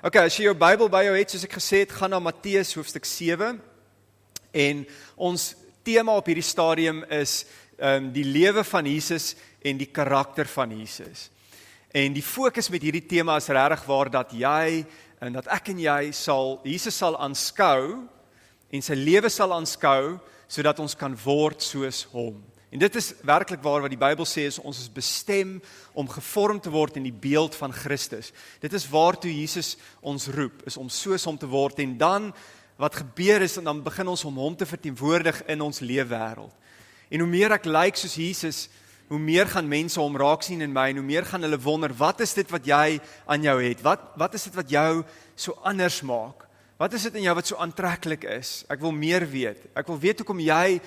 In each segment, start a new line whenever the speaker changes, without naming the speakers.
Okay, as jy jou Bybel by jou het, soos ek gesê het, gaan na Matteus hoofstuk 7 en ons tema op hierdie stadium is die lewe van Jesus en die karakter van Jesus. En die fokus met hierdie tema is regtig waar dat jy en dat ek en jy Jesus sal aanskou en sy lewe sal aanskou sodat ons kan word soos hom. En dit is werklik waar wat die Bybel sê is ons is bestem om gevorm te word in die beeld van Christus. Dit is waartoe Jesus ons roep, is om soos hom te word en dan wat gebeur is en dan begin ons om hom te verteenwoordig in ons leefwêreld. En hoe meer ek lyk soos Jesus, hoe meer gaan mense hom raak sien in my en hoe meer gaan hulle wonder, wat is dit wat jy aan jou het? Wat is dit wat jou so anders maak? Wat is dit in jou wat so aantreklik is? Ek wil meer weet. Ek wil weet hoekom jy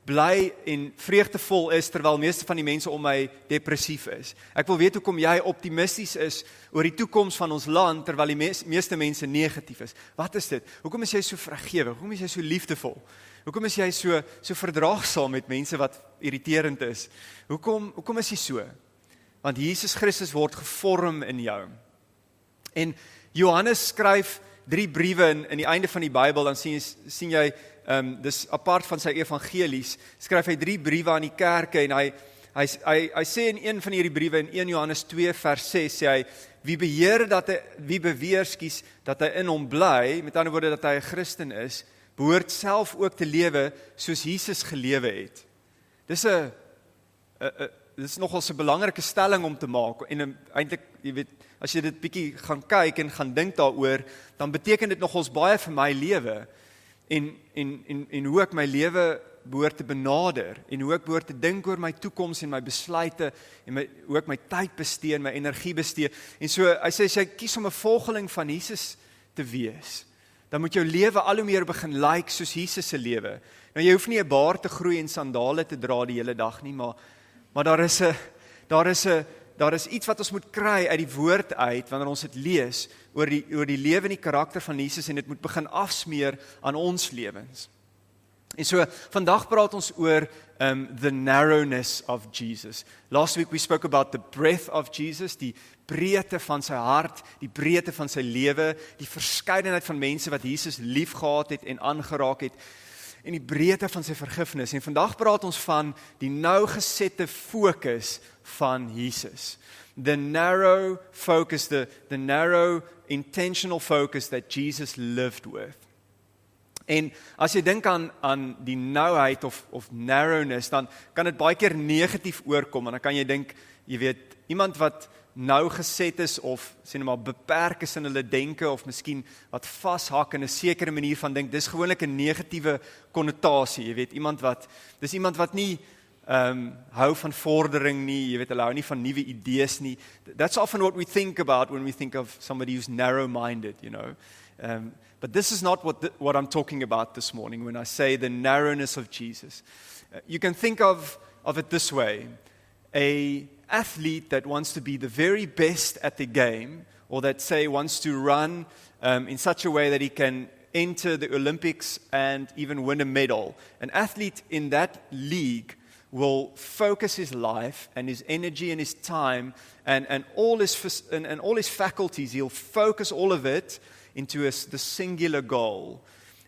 bly en vreugdevol is terwyl meeste van die mense om my depressief is. Ek wil weet hoekom jy optimisties is oor die toekoms van ons land terwyl die meeste mense negatief is. Wat is dit? Hoekom is jy so vergewe? Hoekom is jy so liefdevol? Hoekom is jy so verdraagsaam met mense wat irriterend is? Hoekom is jy so? Want Jesus Christus word gevorm in jou. En Johannes skryf 3 briewe in die einde van die Bybel, dan sien jy, dis apart van sy evangelies, skryf hy 3 briewe aan die kerke en hy sê in een van hierdie briewe, in 1 Johannes 2 vers 6, sê hy, wie beweer dat hy in hom bly, met ander woorde dat hy 'n Christen is, behoort self ook te lewe soos Jesus gelewe het. Dis nogal 'n belangrike stelling om te maak en eintlik, jy weet, as jy dit bietjie gaan kyk en gaan dink daaroor, dan beteken dit nogals baie vir my lewe en hoe ek my lewe behoort te benader en hoe ek behoort te dink oor my toekoms en my besluite en hoe ek my tyd bestee en my energie bestee. En so, hy sê, as jy kies om 'n volgeling van Jesus te wees, dan moet jou lewe al hoe meer begin lyk soos Jesus se lewe. Nou jy hoef nie 'n baard te groei en sandale te dra die hele dag nie, maar daar is iets wat ons moet kry uit die woord uit wanneer ons dit lees oor die lewe en die karakter van Jesus en dit moet begin afsmeer aan ons lewens. En so vandag praat ons oor the narrowness of Jesus. Last week we spoke about the breadth of Jesus, die breedte van sy hart, die breedte van sy lewe, die verskeidenheid van mense wat Jesus liefgehad het en aangeraak het, en die breedte van sy vergifnis. En vandag praat ons van die nougesette fokus van Jesus. The narrow focus, the narrow intentional focus that Jesus lived with. En as jy dink aan die nouheid of narrowness, dan kan dit baie keer negatief oorkom, en dan kan jy dink, jy weet, iemand wat nou geset is, of sê nou maar beperk is in hulle denke, of miskien wat vashak in 'n sekere manier van dink, dis gewoonlik 'n negatiewe konnotasie, jy weet, dis iemand wat nie hou van vordering nie, jy weet, hulle hou nie van nuwe idees nie. That's often what we think about when we think of somebody who's narrow-minded, you know. But this is not what I'm talking about this morning when I say the narrowness of Jesus. You can think of it this way. A athlete that wants to be the very best at the game, or that say wants to run in such a way that he can enter the Olympics and even win a medal. An athlete in that league will focus his life and his energy and his time and all his faculties. He'll focus all of it into the singular goal.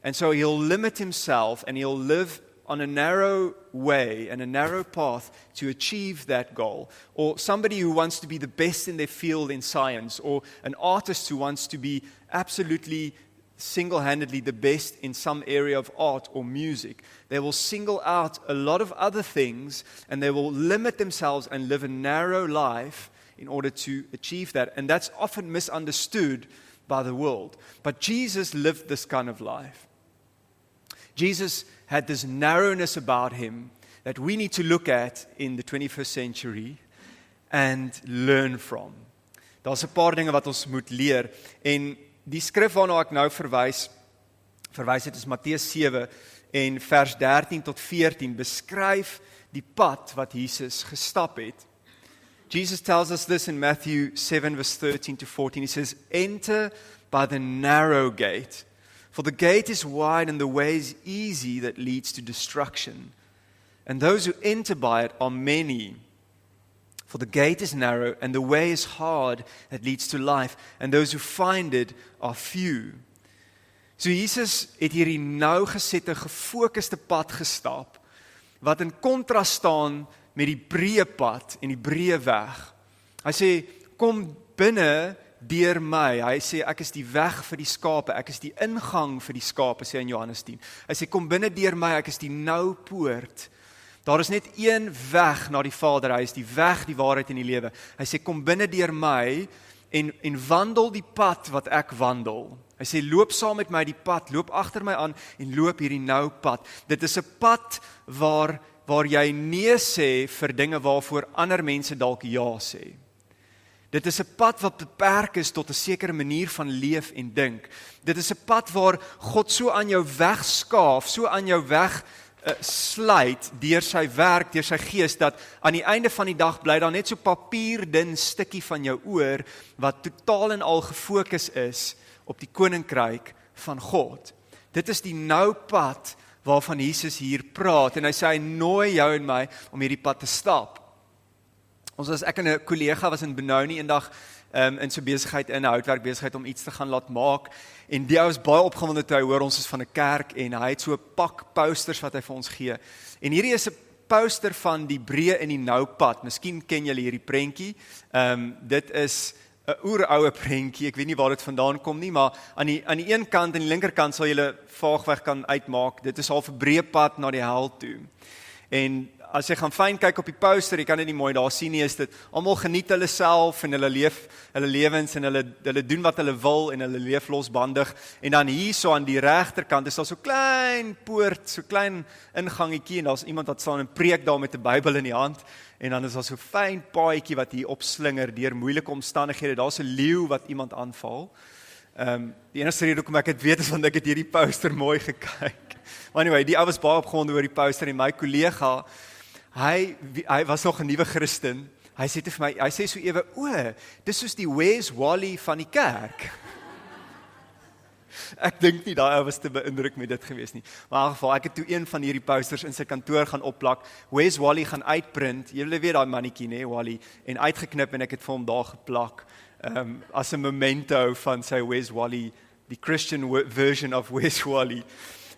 And so he'll limit himself and he'll live on a narrow way and a narrow path to achieve that goal. Or somebody who wants to be the best in their field in science, or an artist who wants to be absolutely single-handedly the best in some area of art or music. They will single out a lot of other things and they will limit themselves and live a narrow life in order to achieve that. And that's often misunderstood by the world. But Jesus lived this kind of life. Jesus had this narrowness about him that we need to look at in the 21st century and learn from. Daar's 'n paar dinge wat ons moet leer, en die skrif waarna ek nou verwys het is Matteus 7 en vers 13 tot 14 beskryf die pad wat Jesus gestap het. Jesus tells us this in Matthew 7 verse 13 to 14. He says, "Enter by the narrow gate, for the gate is wide and the way is easy that leads to destruction. And those who enter by it are many. For the gate is narrow and the way is hard that leads to life, and those who find it are few. So Jesus het hierdie nou gesette, gefokuste pad gestap, wat in kontras staan met die breë pad en die breë weg. Hy sê, kom binne deur my. Hy sê, ek is die weg vir die skape, ek is die ingang vir die skape, sê in Johannes 10. Hy sê, kom binne deur my, ek is die nou poort. Daar is net een weg na die Vader, hy is die weg, die waarheid en die lewe. Hy sê, kom binne deur my en wandel die pad wat ek wandel. Hy sê, loop saam met my die pad, loop agter my aan en loop hierdie nou pad. Dit is 'n pad waar jy nee sê vir dinge waarvoor ander mense dalk ja sê. Dit is 'n pad wat beperk is tot 'n sekere manier van leef en dink. Dit is 'n pad waar God so aan jou weg skaaf, so aan jou weg sluit deur sy werk, deur sy gees, dat aan die einde van die dag bly daar net so papierdun stukkie van jou oor, wat totaal en al gefokus is op die koninkryk van God. Dit is die nou pad waarvan Jesus hier praat, en hy sê, hy nooi jou en my om hierdie pad te stap. Ek en 'n kollega was in Benoni eendag in so besigheid, in 'n houtwerk besigheid om iets te gaan laat maak, en die ou was baie opgewonde toe hy hoor ons is van 'n kerk, en hy het so 'n pak posters wat hy vir ons gee, en hierdie is 'n poster van die breë en die nou pad. Miskien ken julle hierdie prentjie. Dit is 'n oeroue prentjie, ek weet nie waar dit vandaan kom nie, maar aan die een kant en die linkerkant sal julle vaagweg kan uitmaak, dit is half 'n breë pad na die hel toe. En as jy gaan fyn kyk op die poster, jy kan dit nie mooi daar sien nie, is dit, almal geniet hulle self en hulle leef hulle lewens en hulle doen wat hulle wil en hulle leef losbandig, en dan hier so aan die regterkant is daar so klein poort, so klein ingangetjie, en daar's iemand wat staan en preek daar met 'n Bybel in die hand, en dan is daar so fyn paadjie wat hier opslinger deur moeilike omstandighede. Daar's 'n leeu wat iemand aanval. Die enigste rede hoekom ek dit weet is want ek het hierdie poster mooi gekyk. Maar anyway, die ou was baie opgewonde oor die poster, en my kollega, hy was nog 'n nuwe Christen. Hy sê vir my, hy sê so ewe, dis soos die Where's Wally van die kerk. Ek dink nie daai ou was te beïndruk met dit gewees nie. Maar in elk geval, ek het toe een van hierdie posters in sy kantoor gaan opplak. Where's Wally gaan uitprint. Julle weet daai mannetjie, né, Wally, en uitgeknip, en ek het vir hom daar geplak. As 'n memento van sy Where's Wally, die Christian version of Where's Wally.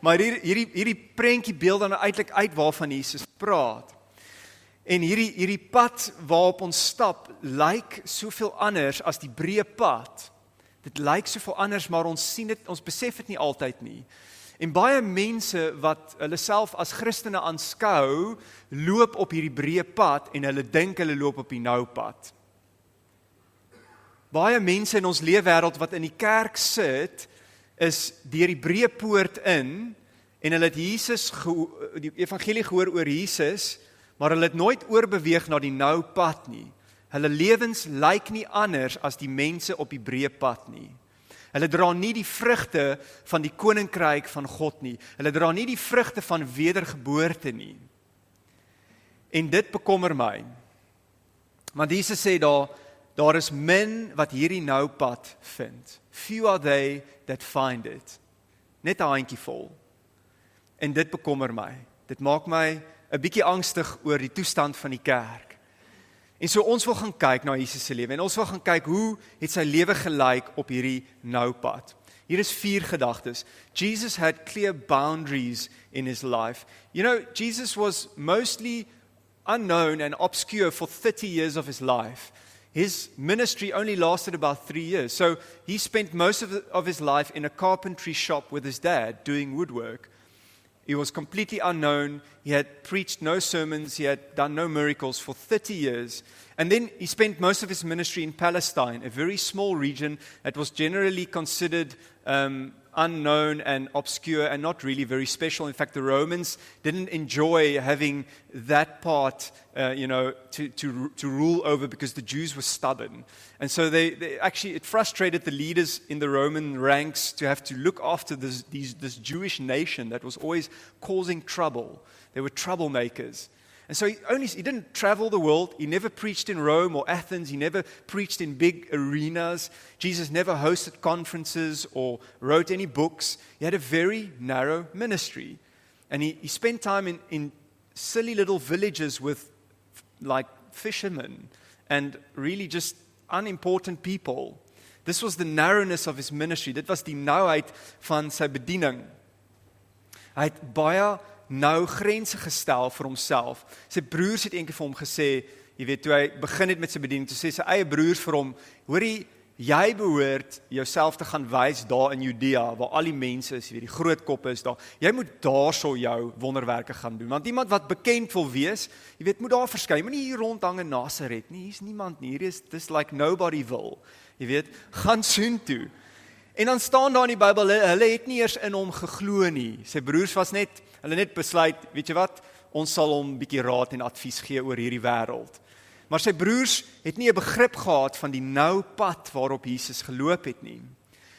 Maar hierdie prentjie beeld dan eintlik uit waarvan Jesus praat. En hierdie pad waarop ons stap, lyk soveel anders as die breë pad. Dit lyk soveel anders, maar ons sien dit, ons besef dit nie altyd nie. En baie mense wat hulle self as Christene aanskou, loop op hierdie breë pad en hulle dink hulle loop op die nou pad. Baie mense in ons leefwêreld wat in die kerk sit, is deur die breë poort in, en hulle het die evangelie gehoor oor Jesus, maar hulle het nooit oorbeweeg na die nou pad nie. Hulle lewens lyk nie anders as die mense op die breë pad nie. Hulle dra nie die vrugte van die koninkryk van God nie. Hulle dra nie die vrugte van wedergeboorte nie. En dit bekommer my. Want Jesus sê daar is min wat hierdie nou pad vind. Few are they that find it. Net 'n handjie vol. En dit bekommer my. Dit maak my 'n bietjie angstig oor die toestand van die kerk. En so ons wil gaan kyk na Jesus se lewe, en ons wil gaan kyk hoe het sy lewe gelyk op hierdie nou pad. Hier is 4 gedagtes. Jesus had clear boundaries in his life. You know, Jesus was mostly unknown and obscure for 30 years of his life. His ministry only lasted about 3 years. So he spent most of his life in a carpentry shop with his dad doing woodwork. He was completely unknown. He had preached no sermons. He had done no miracles for 30 years. And then he spent most of his ministry in Palestine, a very small region that was generally considered unknown and obscure and not really very special. In fact, the Romans didn't enjoy having that part, to rule over, because the Jews were stubborn. And so they actually, it frustrated the leaders in the Roman ranks to have to look after this Jewish nation that was always causing trouble. They were troublemakers. And so he didn't travel the world. He never preached in Rome or Athens. He never preached in big arenas. Jesus never hosted conferences or wrote any books. He had a very narrow ministry. And he spent time in silly little villages with like fishermen and really just unimportant people. This was the narrowness of his ministry. Dit was die nouheid van sy bediening. Hy het baie nou grense gestel vir homself. Sy broers het eendag vir hom gesê, jy weet, toe hy begin het met sy bediening, toe sê sy eie broers vir hom, hoorie, jy behoort jouself te gaan wys daar in Judea, waar al die mense is, jy weet, die groot koppe is daar. Jy moet daarso jou wonderwerke gaan doen. Want iemand wat bekend wil wees, jy weet, moet daar verskyn. Jy moet nie hier rondhang in Nazareth nie. Hier is niemand nie. Hier is this like nobody will. Jy weet, gaan soontoe. En dan staan daar in die Bybel, hulle het nie eers in hom geglo nie. Sy broers was net, hulle net besluit, weet jy wat, ons sal hom bietjie raad en advies gee oor hierdie wêreld. Maar sy broers het nie 'n begrip gehad van die nou pad waarop Jesus geloop het nie.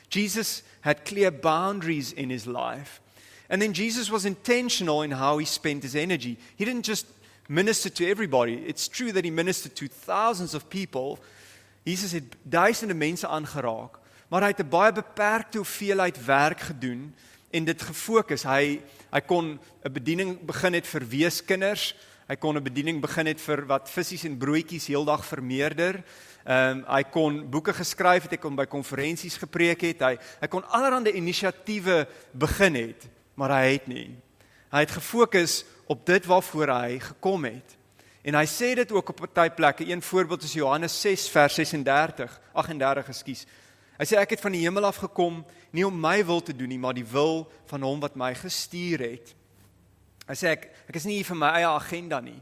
Jesus had clear boundaries in his life. And then Jesus was intentional in how he spent his energy. He didn't just minister to everybody. It's true that he ministered to thousands of people. Jesus het duisende mense aangeraak, maar hy het 'n baie beperkte hoeveelheid werk gedoen en dit gefokus. Hy kon 'n bediening begin het vir weeskinders. Hy kon 'n bediening begin het vir wat visse en broodjies heeldag vermeerder. Hy kon boeke geskryf het, hy kon by konferensies gepreek het, hy kon allerlei inisiatiewe begin het, maar hy het nie. Hy het gefokus op dit waarvoor hy gekom het. En hy sê dit ook op party plekke. Een voorbeeld is Johannes 6 vers 38, ekskuus. Hy sê, ek het van die hemel af gekom, nie om my wil te doen nie, maar die wil van hom wat my gestuur het. Hy sê, ek is nie hier vir my eie agenda nie.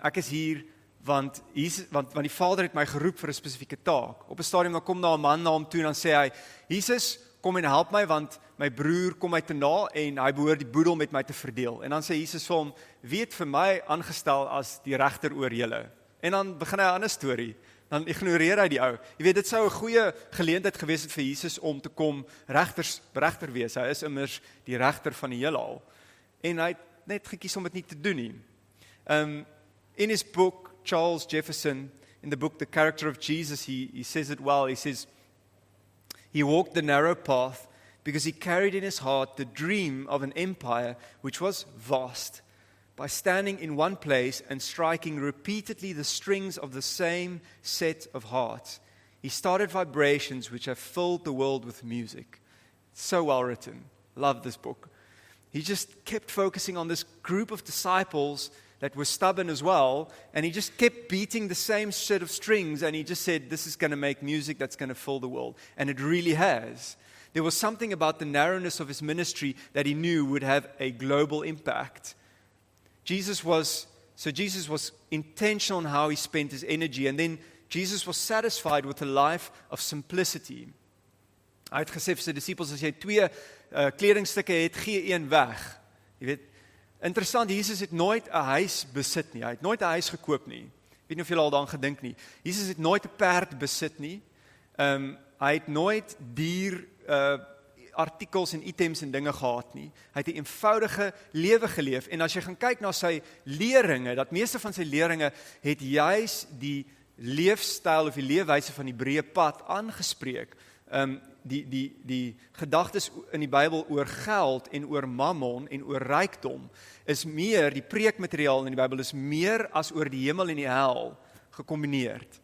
Ek is hier, want die Vader het my geroep vir 'n spesifieke taak. Op 'n stadium dan kom daar 'n man na hom toe en dan sê hy, Jesus, kom en help my, want my broer kom my te na en hy behoort die boedel met my te verdeel. En dan sê Jesus vir hom, wie het vir my aangestel as die regter oor julle? En dan begin hy 'n ander storie. Dan ignoreer hy die ou. Jy weet, dit sou 'n goeie geleentheid gewees het vir Jesus om te kom regter wees. Hy is immers die regter van die heelal. En hy het net gekies om dit nie te doen nie. In his book, Charles Jefferson, in the book The Character of Jesus, he says it well. He says, he walked the narrow path because he carried in his heart the dream of an empire which was vast. By standing in one place and striking repeatedly the strings of the same set of hearts, he started vibrations which have filled the world with music. So well written. Love this book. He just kept focusing on this group of disciples that were stubborn as well, and he just kept beating the same set of strings, and he just said, this is going to make music that's going to fill the world. And it really has. There was something about the narrowness of his ministry that he knew would have a global impact. Jesus was intentional in how he spent his energy, and then Jesus was satisfied with a life of simplicity. Hy het gesê vir sy disippels, as jy 2 kledingstukke het, gee een weg. Jy weet, interessant, Jesus het nooit 'n huis besit nie. Hy het nooit 'n huis gekoop nie. Ek weet nie of julle al daaraan gedink nie. Jesus het nooit 'n perd besit nie. Hy het nooit duur artikels en items en dinge gehad nie. Hy het 'n eenvoudige lewe geleef. En as jy gaan kyk na sy leringe, dat meeste van sy leringe het juis die leefstyl of die leefwyse van die breë pad aangespreek. Die gedagtes in die Bybel oor geld en oor mammon en oor rykdom is meer, die preekmateriaal in die Bybel is meer as oor die hemel en die hel gekombineerd.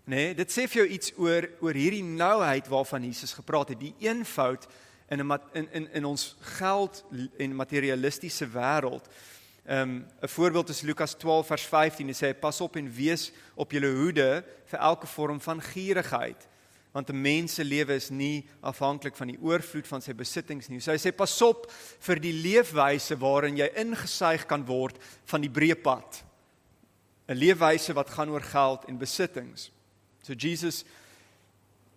Nee, dit sê vir jou iets oor hierdie nouheid waarvan Jesus gepraat het, die eenvoud in ons geld en materialistiese wêreld. 'n voorbeeld is Lukas 12 vers 15, hy sê, pas op en wees op julle hoede vir elke vorm van gierigheid, want 'n mens se lewe is nie afhanklik van die oorvloed van sy besittings nie. So hy sê, pas op vir die leefwyse waarin jy ingesuig kan word van die breë pad. 'n leefwyse wat gaan oor geld en besittings. So Jesus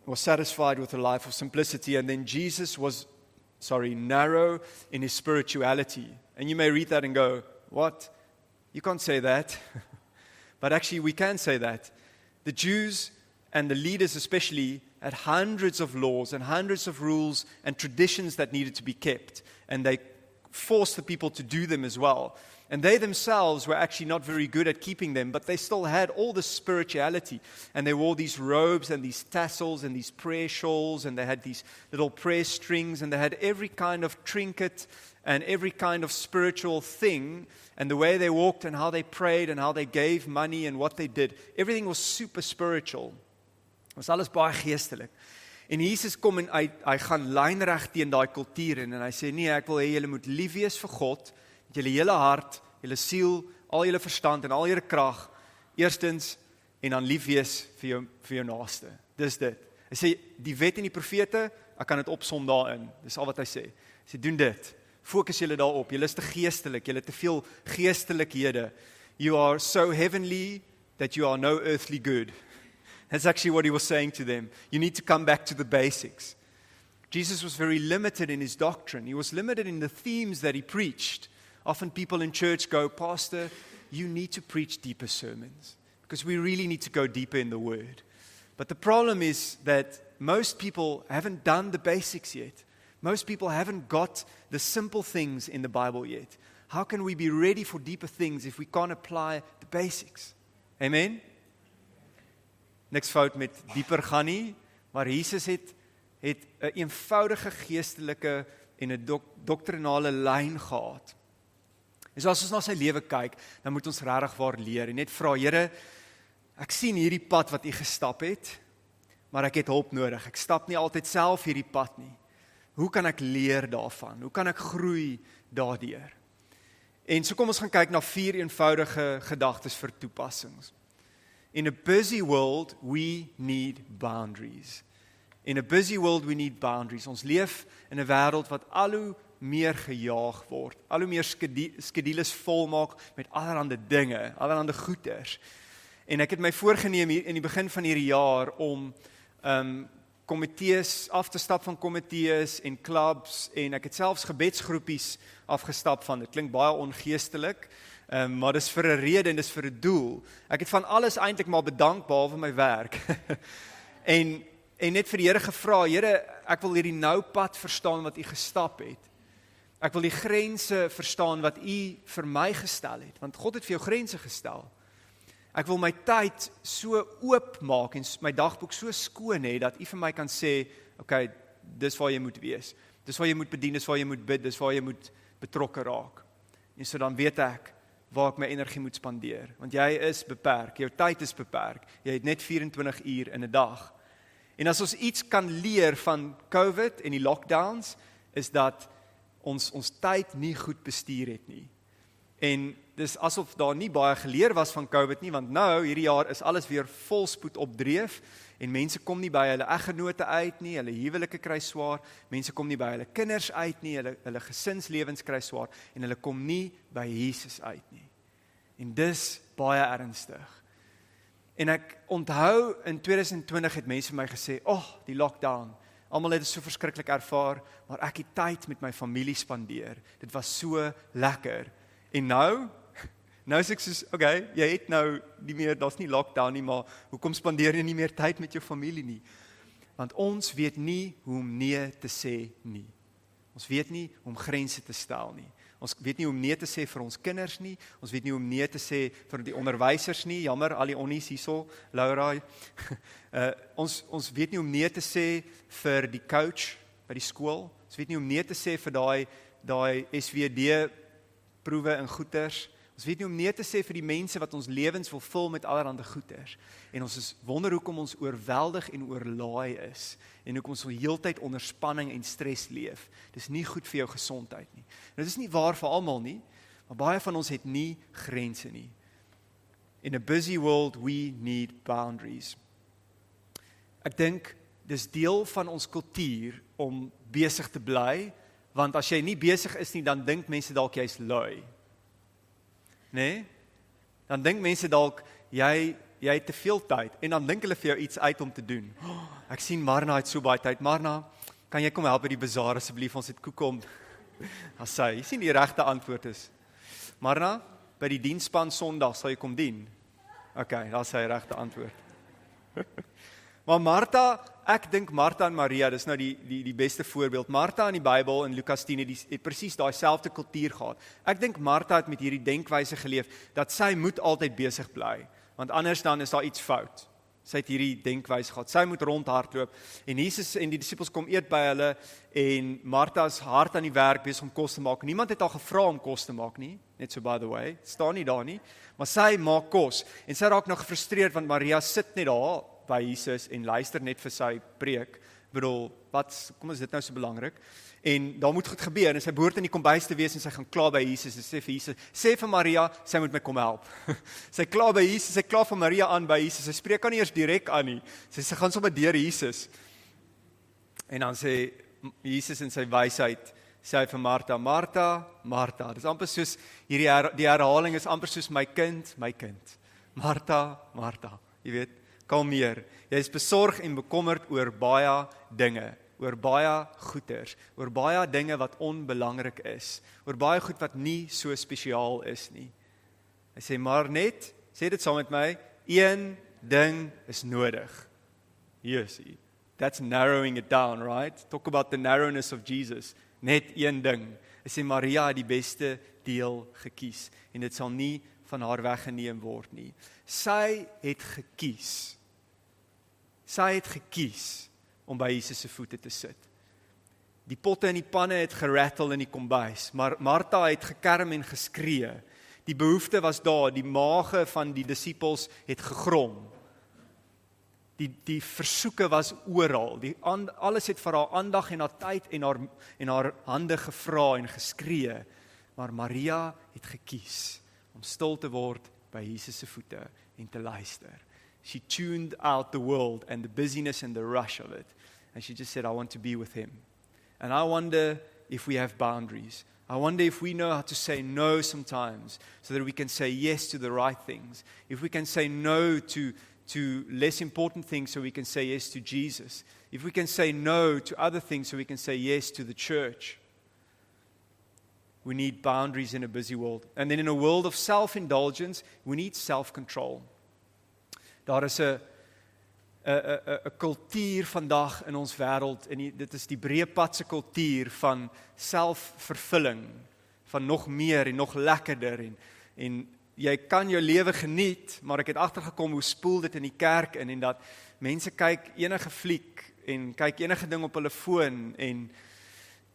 was satisfied with a life of simplicity, and then Jesus was, narrow in his spirituality. And you may read that and go, what? You can't say that. But actually we can say that. The Jews and the leaders especially had hundreds of laws and hundreds of rules and traditions that needed to be kept. And they forced the people to do them as well. And they themselves were actually not very good at keeping them, but they still had all this spirituality. And they wore these robes and these tassels and these prayer shawls, and they had these little prayer strings, and they had every kind of trinket and every kind of spiritual thing. And the way they walked and how they prayed and how they gave money and what they did, everything was super spiritual. Het was alles baie geestelik. En Jesus kom en hy gaan lynreg teen daai kultuur en hy sê, nee, ek wil hê julle moet lief wees vir God, met julle hele hart, julle siel, al julle verstand en al julle krag, eerstens, en dan lief wees vir jou naaste. Dis dit. Hy sê, die wet en die profete, ek kan dit opsom daarin. Dis al wat hy sê. Hy sê, doen dit. Fokus julle daarop. Julle is te geestelik, julle te veel geestelikhede. You are so heavenly that you are no earthly good. That's actually what he was saying to them. You need to come back to the basics. Jesus was very limited in his doctrine. He was limited in the themes that he preached. Often people in church go, Pastor, you need to preach deeper sermons because we really need to go deeper in the Word. But the problem is that most people haven't done the basics yet. Most people haven't got the simple things in the Bible yet. How can we be ready for deeper things if we can't apply the basics? Amen? Niks fout met dieper gaan nie, maar Jesus het 'n eenvoudige geestelike en 'n doktrinale lyn gehad. En so as ons na sy lewe kyk, dan moet ons regtig waar leer en net vra, Here, ek sien hierdie pad wat U gestap het, maar ek het hulp nodig. Ek stap nie altyd self hierdie pad nie. Hoe kan ek leer daarvan? Hoe kan ek groei daardeur? En so kom ons gaan kyk na 4 eenvoudige gedagtes vir toepassings. In a busy world, we need boundaries. In a busy world, we need boundaries. Ons leef in 'n wêreld wat al hoe meer gejaag word, al hoe meer skedules volmaak met allerlei dinge, allerlei goeders. En ek het my voorgeneem hier in die begin van hierdie jaar om komitees af te stap van komitees en clubs, en ek het selfs gebedsgroepies afgestap van. Dit klink baie ongeestelik, maar dis vir 'n rede en dis vir 'n doel. Ek het van alles eintlik maar bedank behalwe my werk. en net vir die Here gevra, Here, ek wil hierdie nou pad verstaan wat U gestap het. Ek wil die grense verstaan wat U vir my gestel het, want God het vir jou grense gestel. Ek wil my tyd so oop maak en my dagboek so skoon hê dat U vir my kan sê, okay, dis waar jy moet wees. Dis waar jy moet bedien, dis waar jy moet bid, dis waar jy moet betrokke raak. En so dan weet ek waar ek my energie moet spandeer, want jy is beperk, jou tyd is beperk. Jy het net 24 uur in 'n dag. En as ons iets kan leer van COVID en die lockdowns, is dat ons tyd nie goed bestuur het nie. En dis asof daar nie baie geleer was van COVID nie, want nou, hierdie jaar is alles weer volspoed op dreef, en mense kom nie by hulle eggenote uit nie, hulle huwelike kry swaar, mense kom nie by hulle kinders uit nie, hulle gesinslewens kry swaar, en hulle kom nie by Jesus uit nie. En dis baie ernstig. En ek onthou, in 2020 het mense vir my gesê, die lockdown, almal het dit so verskriklik ervaar, maar ek het tyd met my familie spandeer, dit was so lekker. En nou is ek soos, okay, jy het nou nie meer, daar's nie lockdown nie, maar hoekom spandeer jy nie meer tyd met jou familie nie? Want ons weet nie hoe om nee te sê nie. Ons weet nie hoe om grense te stel nie. Ons weet nie hoe om nee te sê vir ons kinders nie. Ons weet nie hoe om nee te sê vir die onderwysers nie. Jammer, al die onnies hierso, Laura. Ons weet nie hoe om nee te sê vir die coach by die skool. Ons weet nie hoe om nee te sê vir daai SWD proewe en goeters. Ons weet nie om nee te sê vir die mense wat ons lewens wil vul met allerhande goeters. En ons is wonder hoekom ons oorweldig en oorlaai is. En hoekom ons heeltyd onder spanning en stres leef. Dis nie goed vir jou gesondheid nie. Nou, dit is nie waar vir almal nie, maar baie van ons het nie grense nie. In a busy world, we need boundaries. Ek dink, dis deel van ons kultuur om besig te bly, want as jy nie besig is nie, dan dink mense dalk jy's lui. Nee? Dan dink mense dalk, jy het te veel tyd, en dan dink hulle vir jou iets uit om te doen. Ek sien Marna het so baie tyd. Marna, kan jy kom help by die bazaar asseblief, ons het koeke om. As sy, jy sien die regte antwoord is. Marna, by die diensspan Sondag sal jy kom dien. Okay, daar is sy regte antwoord. Maar Martha, ek dink Martha en Maria, dis nou die beste voorbeeld. Martha in die Bybel in Lukas 10 het presies daai selfde kultuur gehad. Ek dink Martha het met hierdie denkwyse geleef dat sy moet altyd besig bly, want anders dan is daar iets fout. Sy het hierdie denkwyse gehad. Sy moet rondhardloop en Jesus en die disippels kom eet by hulle en Martha is hard aan die werk besig om kos te maak. Niemand het haar gevra om kos te maak nie, net so by the way, staan nie daar nie, maar sy maak kos en sy raak nou gefrustreerd want Maria sit net daar by Jesus en luister net vir sy preek. Bedoel, kom is dit nou so belangrik? En daar moet goed gebeur en sy behoort in die kombuis te wees en sy gaan kla by Jesus en sê vir Jesus, sê vir Maria, sy moet my kom help. Sy kla by Jesus, sy kla vir Maria aan by Jesus, sy spreek haar nie eers direk aan nie, sy gaan sommer deur Jesus. En dan sê Jesus in sy wysheid, sê hy vir Martha, Martha, Martha, dit is amper soos, die herhaling is amper soos my kind, Martha, Martha, jy weet, kalmeer, jy is besorg en bekommerd oor baie dinge, oor baie goeders, oor baie dinge wat onbelangrik is, oor baie goed wat nie so spesiaal is nie. Hy sê, maar net, sê dit saam met my, een ding is nodig. Jessie, that's narrowing it down, right? Talk about the narrowness of Jesus. Net een ding. Hy sê, Maria het die beste deel gekies, en dit sal nie van haar weggeneem word nie. Sy het gekies om by Jesus se voete te sit. Die potte en die panne het gerattel in die kombuis, maar Martha het gekerm en geskree. Die behoefte was daar, die maage van die disippels het gegrom. Die versoeke was oral, alles het vir haar aandag en haar tyd en haar hande gevra en geskree, maar Maria het gekies om stil te word by Jesus se voete en te luister. She tuned out the world and the busyness and the rush of it. And she just said, I want to be with him. And I wonder if we have boundaries. I wonder if we know how to say no sometimes so that we can say yes to the right things. If we can say no to less important things so we can say yes to Jesus. If we can say no to other things so we can say yes to the church. We need boundaries in a busy world. And then in a world of self-indulgence, we need self-control. Daar is 'n kultuur vandag in ons wêreld en dit is die breë pad se kultuur van selfvervulling, van nog meer en nog lekkerder en jy kan jou lewe geniet, maar ek het agtergekom hoe spoel dit in die kerk in en dat mense kyk enige fliek en kyk enige ding op hulle foon en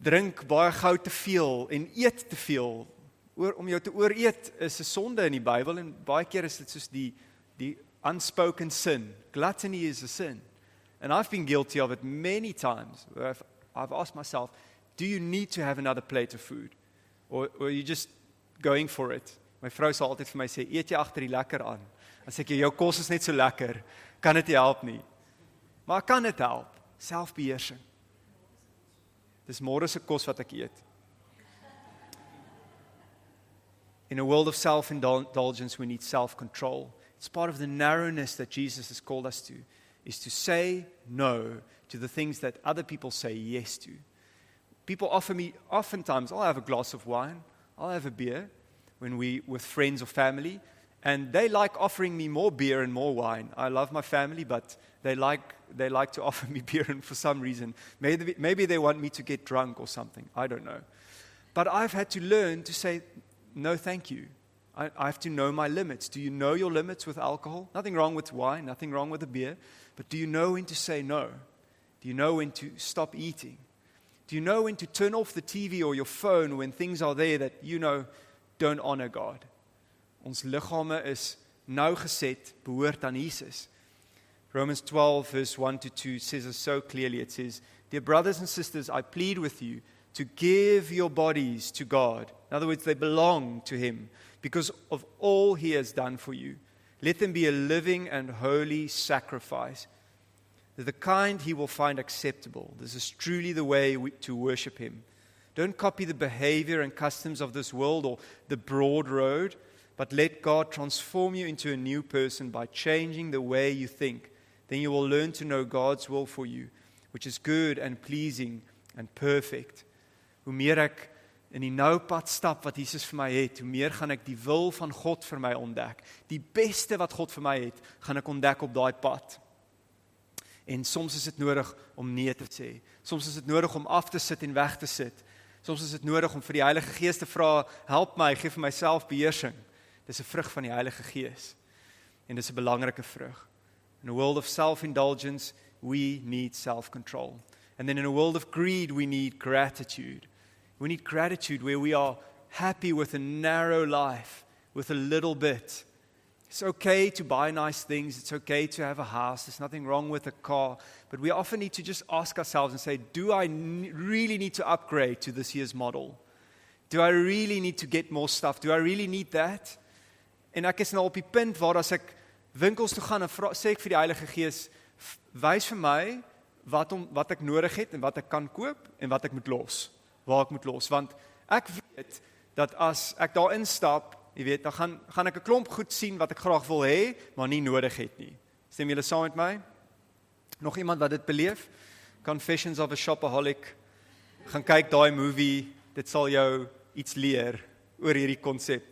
drink baie gou te veel en eet te veel. Om jou te ooreet is 'n sonde in die Bybel en baie keer is dit soos die unspoken sin. Gluttony is a sin. And I've been guilty of it many times. I've asked myself, do you need to have another plate of food? Or are you just going for it? My vrou sal altyd vir my sê, eet jy agter die lekker aan? Dan sê ek, jou kos is net so lekker, kan dit nie help nie. Maar kan dit help? Selfbeheersing. Dis môre se kos wat ek eet. In a world of self-indulgence, we need self-control. It's part of the narrowness that Jesus has called us to, is to say no to the things that other people say yes to. People offer me, oftentimes, I'll have a glass of wine, I'll have a beer, when we with friends or family, and they like offering me more beer and more wine. I love my family, but they like to offer me beer, and for some reason, maybe they want me to get drunk or something, I don't know. But I've had to learn to say, no thank you. I have to know my limits. Do you know your limits with alcohol? Nothing wrong with wine, nothing wrong with a beer, but do you know when to say no? Do you know when to stop eating? Do you know when to turn off the TV or your phone when things are there that you know don't honor God? Ons liggame is nou geset, behoort aan Jesus. Romans 12 verse 1-2 says it so clearly. It says, dear brothers and sisters, I plead with you to give your bodies to God. In other words, they belong to Him because of all He has done for you. Let them be a living and holy sacrifice, the kind He will find acceptable. This is truly the way to worship Him. Don't copy the behavior and customs of this world or the broad road, but let God transform you into a new person by changing the way you think. Then you will learn to know God's will for you, which is good and pleasing and perfect. Hoe meer ek in die nou pad stap wat Jesus vir my het, hoe meer gaan ek die wil van God vir my ontdek. Die beste wat God vir my het, gaan ek ontdek op daai pad. En soms is dit nodig om nee te sê. Soms is dit nodig om af te sit en weg te sit. Soms is dit nodig om vir die Heilige Gees te vra, help my, gee vir myself beheersing. Dis 'n vrug van die Heilige Gees. En dis 'n belangrike vrug. In a world of self-indulgence, we need self-control. And then in a world of greed, we need gratitude. We need gratitude where we are happy with a narrow life, with a little bit. It's okay to buy nice things. It's okay to have a house. There's nothing wrong with a car. But we often need to just ask ourselves and say, do I really need to upgrade to this year's model? Do I really need to get more stuff? Do I really need that? En ek is nou op die punt waar as ek winkels toe gaan en sê ek vir die Heilige Gees, wys vir my wat ek nodig het en wat ek kan koop en wat ek moet los, waar ek moet los. Want ek weet dat as ek daar instap, jy weet, dan gaan ek 'n klomp goed sien wat ek graag wil hê, maar nie nodig het nie. Stem julle saam met my? Nog iemand wat dit beleef? Confessions of a Shopaholic. Gaan kyk daai movie, dit sal jou iets leer oor hierdie konsep.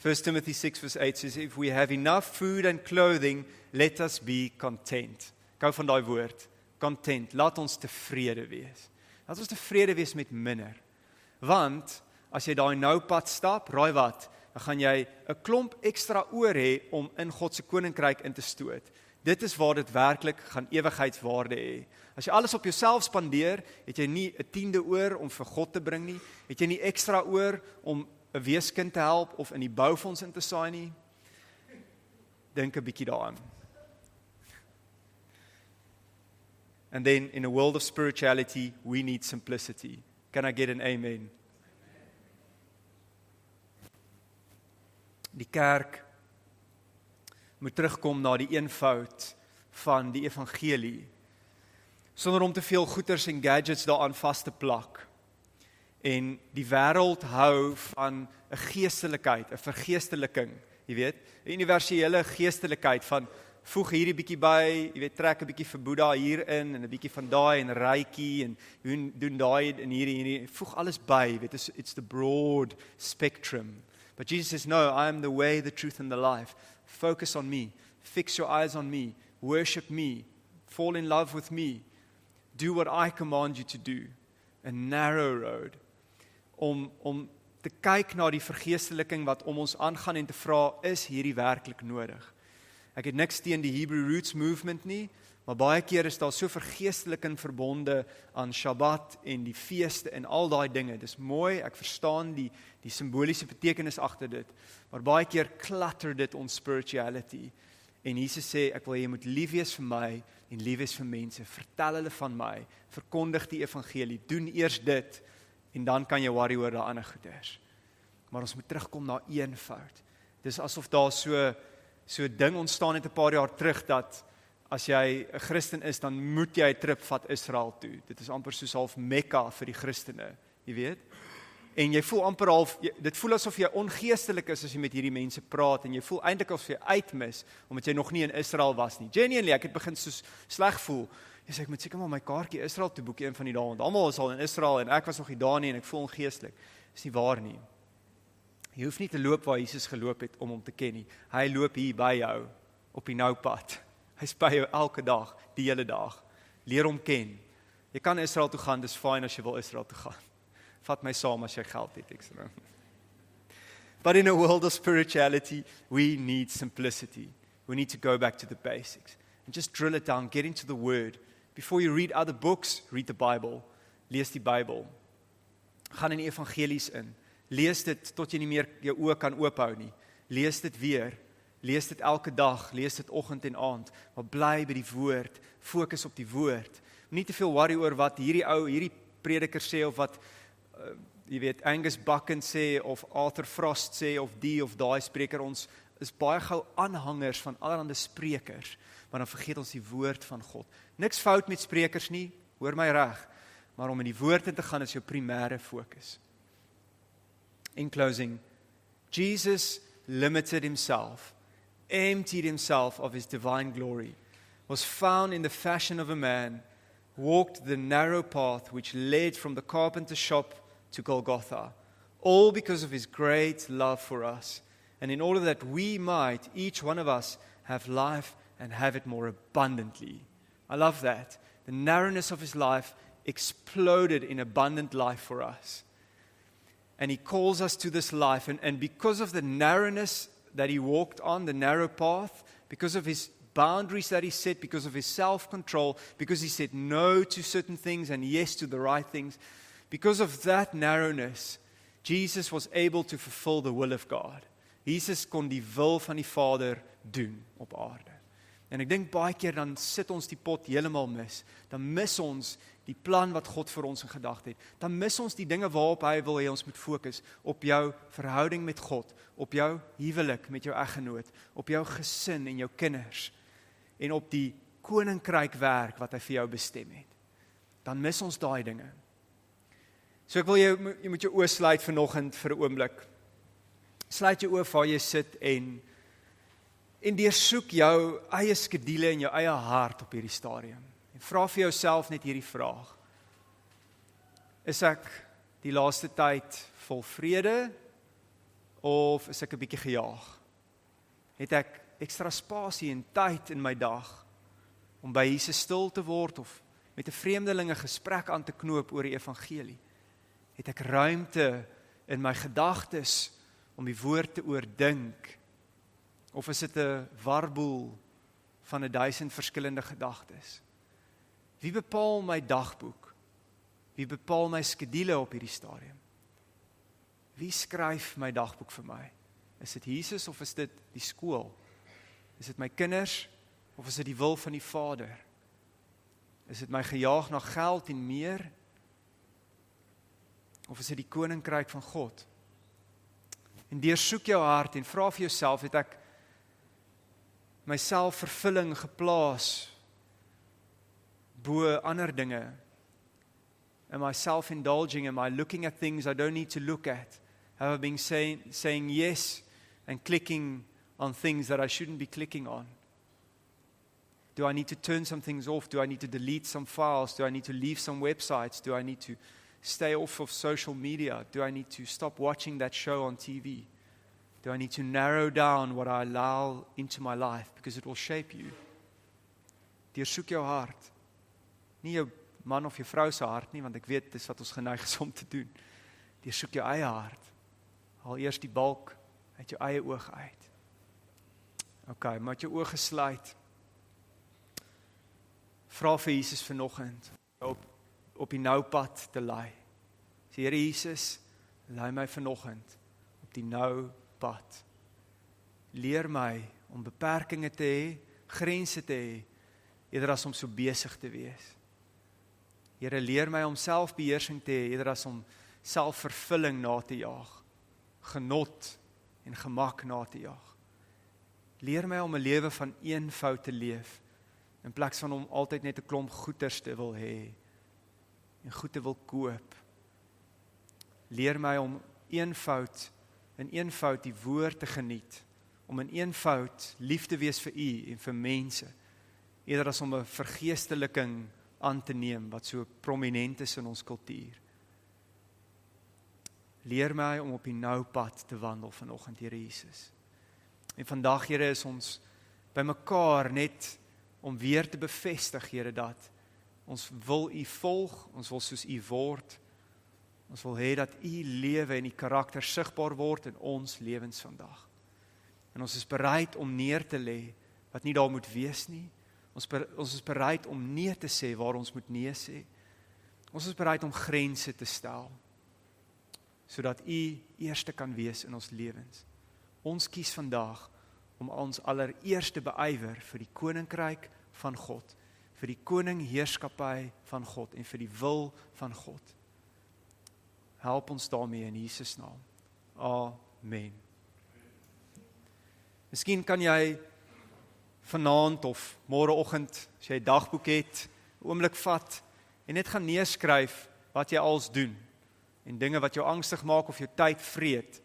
1 Timothy 6 verse 8 says, if we have enough food and clothing, let us be content. Ek hou van daai woord, content. Laat ons tevrede wees. Laat ons tevrede wees met minder. Want as jy daai nou pad stap, raai wat, dan gaan jy 'n klomp ekstra oor hê om in God se koninkryk in te stoot. Dit is waar dit werklik gaan ewigheidswaarde hê. As jy alles op jouself spandeer, het jy nie 'n tiende oor om vir God te bring nie, het jy nie ekstra oor om 'n weeskind te help of in die boufonds in te saai nie. Dink 'n bietjie daaraan. And then in a world of spirituality, we need simplicity. Can I get an amen? Die kerk moet terugkom na die eenvoud van die evangelie, sonder om te veel goeders en gadgets daaraan vas te plak. En die wêreld hou van 'n geestelikheid, 'n vergeesteliking, jy weet, 'n universele geestelikheid van voeg hierdie bietjie by, jy weet, trek 'n bietjie vir Boeddha hierin en 'n bietjie van daai en Reiki en doen daai en hierdie, voeg alles by, jy weet, it's the broad spectrum. But Jesus says, no, I am the way, the truth and the life. Focus on me, fix your eyes on me, worship me, fall in love with me, do what I command you to do. A narrow road. Om te kyk na die vergeesteliking wat om ons aangaan en te vra, is hierdie werklik nodig? Ek het niks teen die Hebrew Roots movement nie, maar baie keer is daar so vergeesteliking verbonde aan Shabbat en die feeste en al daai dinge. Dis mooi, ek verstaan die simboliese betekenis agter dit, maar baie keer klatter dit ons spirituality. En Jesus sê, ek wil jy moet lief wees vir my en lief wees vir mense, vertel hulle van my, verkondig die evangelie, doen eers dit, en dan kan jy worry oor daai ander goeders. Maar ons moet terugkom na eenvoud. Dis asof daar so 'n ding ontstaan het 'n paar jaar terug, dat as jy 'n Christen is, dan moet jy 'n trip vat Israel toe. Dit is amper soos half Mekka vir die Christene, jy weet. En jy voel amper half, dit voel asof jy ongeestelik is as jy met hierdie mense praat, en jy voel eintlik asof jy uitmis, omdat jy nog nie in Israel was nie. Genuinely, ek het begin so sleg voel. Jy sê, ek moet seker maar my kaartjie Israel toe boek een van die dae, want almal is al in Israel, en ek was nog nie daar nie, en ek voel ongeestelik. Dis nie waar nie. Jy hoef nie te loop waar Jesus geloop het om hom te ken nie. Hy loop hier by jou, op die noupad. Hy's by jou elke dag, die hele dag. Leer hom ken. Jy kan Israel toe gaan, dis fyn as jy wil Israel toe gaan. Vat my saam as jy geld het, ek sê. But in a world of spirituality, we need simplicity. We need to go back to the basics. And just drill it down, get into the Word. Before you read other books, read the Bible. Lees die Bybel. Gaan in die evangelies in. Lees dit tot jy nie meer jou oë kan oophou nie. Lees dit weer. Lees dit elke dag. Lees dit oggend en aand. Maar bly by die woord. Fokus op die woord. Nie te veel worry oor wat hierdie prediker sê, of wat jy weet, Angus Buchan sê, of Arthur Frost sê, of die of daai spreker. Ons is baie gou aanhangers van allerlei sprekers, maar dan vergeet ons die woord van God. Niks fout met sprekers nie, hoor my reg, maar om in die woord in te gaan is jou primêre fokus. In closing, Jesus limited himself, emptied himself of his divine glory, was found in the fashion of a man, walked the narrow path which led from the carpenter's shop to Golgotha, all because of his great love for us, and in order that we might, each one of us, have life and have it more abundantly. I love that. The narrowness of his life exploded in abundant life for us. And he calls us to this life. And because of the narrowness that he walked on, the narrow path, because of his boundaries that he set, because of his self-control, because he said no to certain things and yes to the right things, because of that narrowness, Jesus was able to fulfill the will of God. Jesus kon die wil van die Vader doen op aarde. En ek dink baie keer dan sit ons die pot heeltemal mis. Dan mis ons die plan wat God vir ons in gedagte het. Dan mis ons die dinge waarop hy wil hê ons moet fokus. Op jou verhouding met God, op jou huwelik met jou eggenoot, op jou gesin en jou kinders, en op die koninkryk werk wat hy vir jou bestem het. Dan mis ons daai dinge. So ek wil jy moet jou oë sluit vanoggend vir 'n oomblik. Sluit jou oë waar jy sit en deursoek jou eie skedule en jou eie hart op hierdie stadium. En vra vir jouself net hierdie vraag. Is ek die laaste tyd vol vrede of is ek 'n bietjie gejaag? Het ek ekstra spasie en tyd in my dag om by Jesus stil te word of met 'n vreemdeling 'n gesprek aan te knoop oor die evangelie? Het ek ruimte in my gedagtes om die woord te oordink? Of is dit 'n warboel van 1000 verskillende gedagtes? Wie bepaal my dagboek? Wie bepaal my skedule op hierdie stadium? Wie skryf my dagboek vir my? Is dit Jesus of is dit die skool? Is dit my kinders of is dit die wil van die Vader? Is dit my gejaag na geld en meer? Of is dit die koninkryk van God? En deursoek jou hart en vra vir jouself, het ek my selfvervulling geplaas bo ander dinge? Am I self-indulging? Am I looking at things I don't need to look at? Have I been saying yes and clicking on things that I shouldn't be clicking on? Do I need to turn some things off? Do I need to delete some files? Do I need to leave some websites? Do I need to stay off of social media? Do I need to stop watching that show on TV? Do I need to narrow down what I allow into my life because it will shape you? Deursoek jou hart. Nie jou man of jou vrou se hart nie, want ek weet dis wat ons geneig is om te doen. Deursoek jou eie hart. Haal eers die balk uit jou eie oog uit. Okay, maar jou oë gesluit. Vra vir Jesus vanoggend op die nou pad te lei. Sê, Here Jesus, lei my vanoggend op die nou pad. Leer my om beperkings te hê, grense te hê, eerder as om so besig te wees. Here, leer my om selfbeheersing te hê, eerder as om selfvervulling na te jaag, genot en gemak na te jaag. Leer my om 'n lewe van eenvoud te leef, in plaas van om altyd net 'n klomp goeders te wil hê en goed te wil koop. Leer my om in eenvoud die woord te geniet, om in eenvoud lief te wees vir U en vir mense, eerder as om 'n vergeesteliking aan te neem wat so prominent is in ons kultuur. Leer my om op die nou pad te wandel vanoggend, Here Jesus. En vandag, Here, is ons by mekaar net om weer te bevestig, Here, dat ons wil U volg, ons wil soos U word, ons wil hê dat U lewe en U karakter sigbaar word in ons lewens vandag. En ons is bereid om neer te lê wat nie daar moet wees nie. Ons is bereid om nee te sê waar ons moet nee sê. Ons is bereid om grense te stel, sodat U eerste kan wees in ons lewens. Ons kies vandag om ons allereerste beywer vir die koninkryk van God, vir die koningheerskappy van God en vir die wil van God. Help ons daarmee in Jesus naam. Amen. Miskien kan jy vanaand of môreoggend, as jy 'n dagboek het, 'n oomblik vat en net gaan neerskryf wat jy als doen en dinge wat jou angstig maak of jou tyd vreet.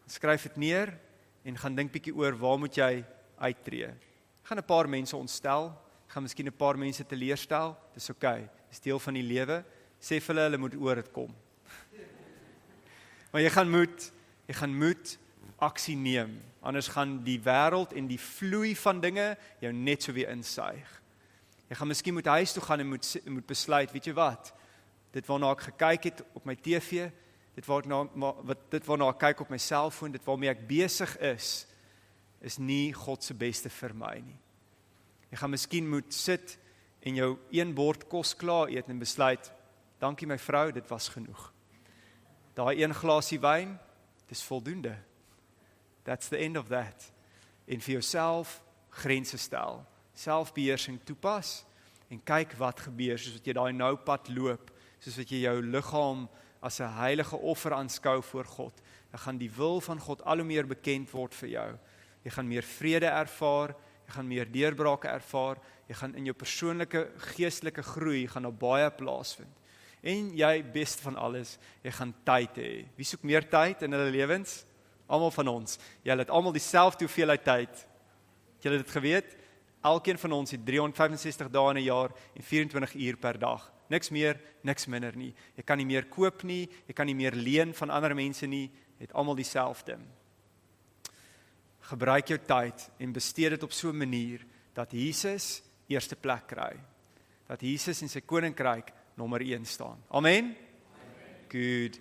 Skryf dit neer en gaan dink bietjie oor waar moet jy uittreë. Gaan 'n paar mense ontstel, gaan miskien 'n paar mense teleurstel, dis okay, dis deel van die lewe. Sê vir hulle moet oor dit kom. Maar jy gaan moet aksie neem, anders gaan die wêreld en die vloei van dinge jou net so weer insuig. Jy gaan miskien moet huis toe gaan en moet besluit, weet jy wat? Dit waarna ek gekyk het op my TV, dit waarna ek kyk op my selfoon, dit waarmee ek besig is nie God se beste vir my nie. Jy gaan miskien moet sit en jou een bord kos klaar eet en besluit, dankie my vrou, dit was genoeg. Daai een glasie wyn, dis voldoende. That's the end of that. En vir jouself grense stel, selfbeheersing toepas en kyk wat gebeur, soos wat jy daai nou pad loop, soos wat jy jou liggaam as 'n heilige offer aanskou voor God, dan gaan die wil van God al hoe meer bekend word vir jou. Jy gaan meer vrede ervaar, jy gaan meer deurbrake ervaar, jy gaan in jou persoonlike geestelike groei gaan daar baie plaasvind. En jy, beste van alles, jy gaan tyd hê. Wie soek meer tyd in hulle lewens? Almal van ons. Julle het almal dieselfde hoeveelheid tyd. Julle het dit geweet? Elkeen van ons het 365 dae in 'n jaar en 24 uur per dag. Niks meer, niks minder nie. Jy kan nie meer koop nie, jy kan nie meer leen van ander mense nie, jy het almal dieselfde. Gebruik jou tyd en besteed dit op so 'n manier dat Jesus eerste plek kry. Dat Jesus en sy koninkryk nommer 1 staan. Amen? Good.